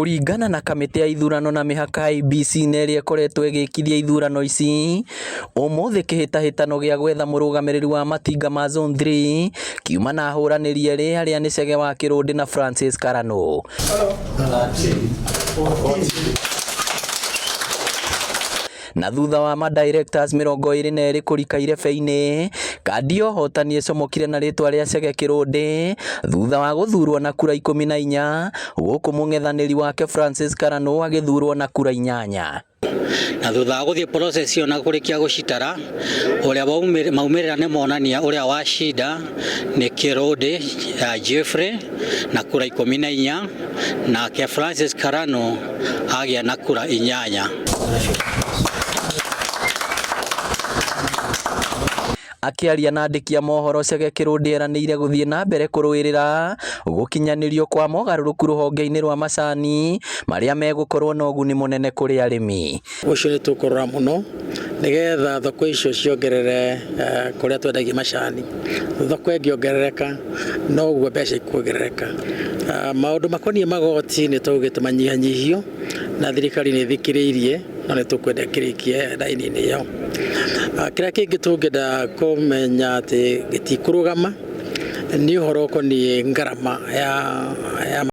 Kuringana na kamĩtĩ ya ithurano na mĩhaka IEBC nĩrĩa ĩkoretwo ĩgĩkithia ithurano ici, ũmũthĩ kĩhĩtahĩtano gĩa gwetha mũrũgamĩrĩri wa matinga ma Zone 3 kiuma na ahũranĩri erĩ arĩa nĩ Chege wa Kĩrũndĩ na Francis Karano. Na thutha wa ma-directors 22 kũrika irebe-inĩ, kandi ya ũhotani ĩcomokire na rĩtwa rĩa Chege Kĩrũndĩ thutha wa gũthurwo na kura 14, gũkũ mũng'ethanĩri wake Francis Karano agĩthurwo na kura 8. Na thutha wa gũthiĩ process ĩyo na kũrĩkia gũcitara, ũrĩa maumĩrĩra nĩ monania ũrĩa wacinda nĩ Kĩrũndĩ Jeffrey na kura 14, nake Francis Karano agĩa na kura 8. Akĩaria na andĩki a mohoro, Chege Kĩrũndĩ eranĩire gũthiĩ na mbere kũrũĩrĩra gũkinyanĩrio kwa mogarũrũku rũhonge-inĩ rwa macani marĩa megũkorwo na ũguni mũnene kũrĩ arĩmi. Ũcio nĩ tũkũrora mũno nĩgetha thoko icio ciongerere kũrĩa twendagia macani. Thoko ĩngĩongerereka noguo mbeca ikuongerereka. Maũndũ makoniĩ magoti nĩ tũgĩte manyihanyihio na thirikari nĩ ĩthikĩrĩirie na nĩ tũkwenda kĩrĩkie raini-inĩ ĩyo. Kĩrĩa kĩngĩ tũngĩenda kũmenya atĩ gĩtikũrũgama nĩ ũhoro ũkoniĩ ngarama ya